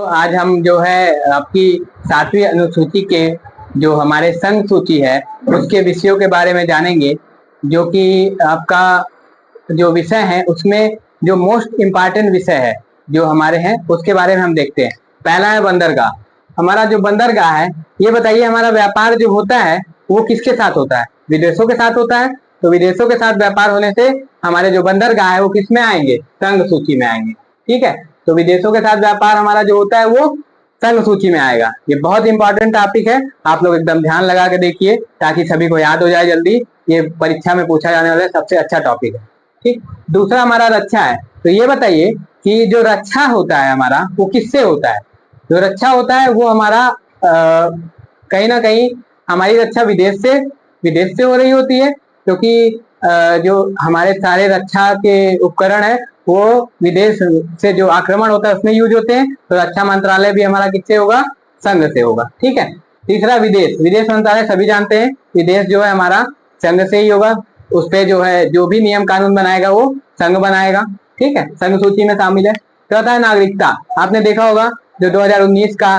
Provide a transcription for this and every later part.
तो आज हम जो है आपकी 7वीं अनुसूची के जो हमारे संघ सूची है उसके विषयों के बारे में जानेंगे, जो कि आपका जो विषय है उसमें जो मोस्ट इम्पॉर्टेंट विषय है जो हमारे हैं उसके बारे में हम देखते हैं। पहला है बंदरगाह। हमारा जो बंदरगाह है, ये बताइए हमारा व्यापार जो होता है वो किसके साथ होता है? विदेशों के साथ होता है। तो विदेशों के साथ व्यापार होने से हमारे जो बंदरगाह है वो किस में आएंगे? संघ सूची में आएंगे। ठीक है, तो विदेशों के साथ व्यापार हमारा जो होता है वो संघ सूची में आएगा। ये बहुत इंपॉर्टेंट टॉपिक है, आप लोग एकदम ध्यान लगा के देखिए ताकि सभी को याद हो जाए जल्दी। ये परीक्षा में पूछा जाने वाला सबसे अच्छा टॉपिक है। ठीक, दूसरा हमारा रक्षा है। तो ये बताइए कि जो रक्षा होता है हमारा वो किससे होता है? जो रक्षा होता है वो हमारा कहीं ना कहीं हमारी रक्षा विदेश से हो रही होती है, क्योंकि जो हमारे सारे रक्षा के उपकरण है वो विदेश से जो आक्रमण होता है उसमें यूज होते हैं। तो रक्षा मंत्रालय भी हमारा किससे होगा? संघ से होगा। ठीक है। तीसरा विदेश मंत्रालय सभी जानते हैं, विदेश जो है हमारा संघ से ही होगा। उस पे जो है जो भी नियम कानून बनाएगा वो संघ बनाएगा। ठीक है, संघ सूची में शामिल है। चौथा है नागरिकता। आपने देखा होगा जो 2019 का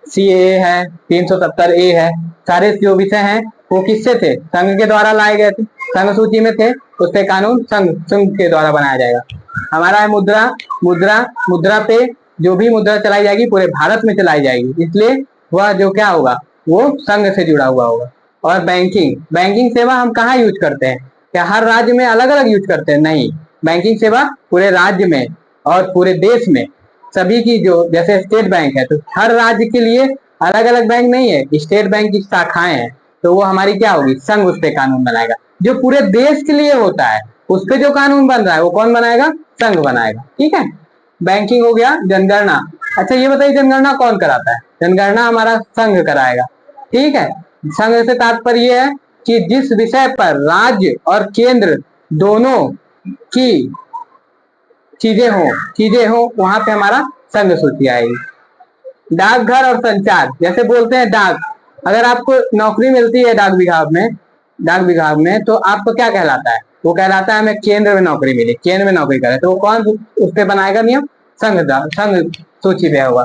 CAA है, 370A है, सारे जो विषय हैं वो किससे थे? संघ के द्वारा लाए गए थे, संघ सूची में थे। उस पे कानून संघ के द्वारा बनाया जाएगा। हमारा है मुद्रा पे जो भी मुद्रा चलाई जाएगी पूरे भारत में चलाई जाएगी, इसलिए वह जो क्या होगा वो संघ से जुड़ा हुआ होगा। और बैंकिंग सेवा हम कहाँ यूज करते हैं? क्या हर राज्य में अलग अलग यूज करते हैं? नहीं, बैंकिंग सेवा पूरे राज्य में और पूरे देश में सभी की, जो जैसे स्टेट बैंक है तो हर राज्य के लिए अलग अलग बैंक नहीं है, स्टेट बैंक की शाखाएं हैं, तो वो हमारी क्या होगी? संघ उस पे कानून बनाएगा। जो पूरे देश के लिए होता है उस पे जो कानून बन रहा है वो कौन बनाएगा? संघ बनाएगा। ठीक है, बैंकिंग हो गया। जनगणना, अच्छा ये बताइए जनगणना कौन कराता है? जनगणना हमारा संघ कराएगा। ठीक है, संघ से तात्पर्य है कि जिस विषय पर राज्य और केंद्र दोनों की चीजें हो वहां पे हमारा संघ सूची आएगी। डाकघर और संचार, जैसे बोलते हैं डाक, अगर आपको नौकरी मिलती है डाक विभाग में तो आपको क्या कहलाता है? वो कहलाता है हमें केंद्र में नौकरी मिली, केंद्र में नौकरी करे, तो वो कौन उस पर बनाएगा नियम? संघ सूची पे होगा।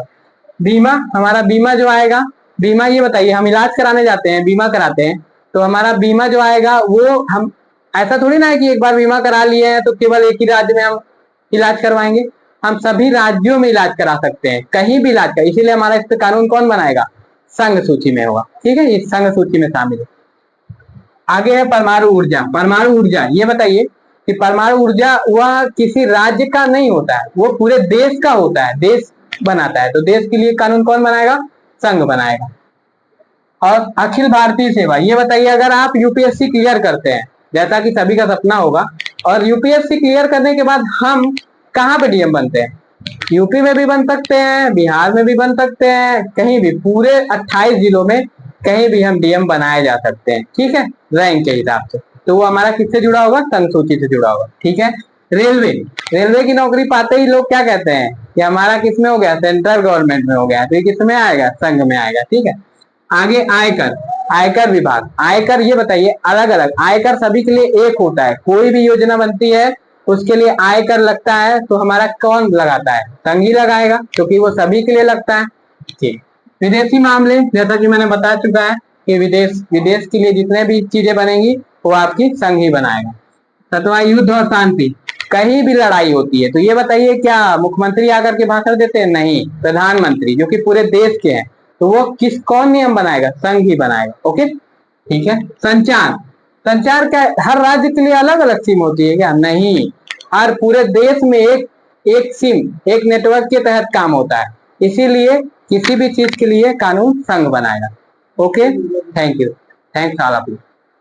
बीमा, हमारा बीमा जो आएगा, बीमा ये बताइए हम इलाज कराने जाते हैं, बीमा कराते हैं, तो हमारा बीमा जो आएगा वो हम ऐसा थोड़ी ना है कि एक बार बीमा करा लिए हैं तो केवल एक ही राज्य में हम इलाज करवाएंगे। हम सभी राज्यों में इलाज करा सकते हैं, कहीं भी इलाज कर, इसीलिए हमारा इस पे कानून कौन बनाएगा? संघ सूची में होगा। ठीक है, इस संघ सूची में शामिल है। आगे है परमाणु ऊर्जा। ये बताइए कि परमाणु ऊर्जा वह किसी राज्य का नहीं होता है, वो पूरे देश का होता है, देश बनाता है। तो देश के लिए कानून कौन बनाएगा? संघ बनाएगा। और अखिल भारतीय सेवा, ये बताइए अगर आप UPSC क्लियर करते हैं, जैसा कि सभी का सपना होगा, और UPSC क्लियर करने के बाद हम कहाँ पे DM बनते हैं? यूपी में भी बन सकते हैं, बिहार में भी बन सकते हैं, कहीं भी, पूरे 28 जिलों में कहीं भी हम DM बनाए जा सकते हैं। ठीक है, रैंक के हिसाब से। तो वो हमारा किससे जुड़ा होगा? संघ सूची से जुड़ा होगा। ठीक है, रेलवे की नौकरी पाते ही लोग क्या कहते हैं कि हमारा किसमें हो गया? सेंट्रल गवर्नमेंट में हो गया, तो ये किसमें आएगा? संघ में आएगा। ठीक है, आगे आयकर विभाग। आयकर, ये बताइए अलग अलग आयकर सभी के लिए एक होता है, कोई भी योजना बनती है उसके लिए आयकर लगता है तो हमारा कौन लगाता है? संघ ही लगाएगा, क्योंकि वो सभी के लिए लगता है। ठीक, विदेशी मामले, जैसा कि मैंने बता चुका है कि विदेश के लिए जितने भी चीजें बनेंगी वो आपकी संघ ही बनाएगा। 7वां युद्ध और शांति, कहीं भी लड़ाई होती है तो ये बताइए क्या मुख्यमंत्री आकर के भाषण देते हैं? नहीं, प्रधानमंत्री जो कि पूरे देश के हैं, तो वो कौन नियम बनाएगा? संघ ही बनाएगा। ओके, ठीक है। संचार क्या हर राज्य के लिए अलग अलग सिम होती है क्या? नहीं, हर पूरे देश में एक सिम, एक नेटवर्क के तहत काम होता है, इसीलिए किसी भी चीज के लिए कानून संघ बनाएगा। Okay, thank you, thanks all of you.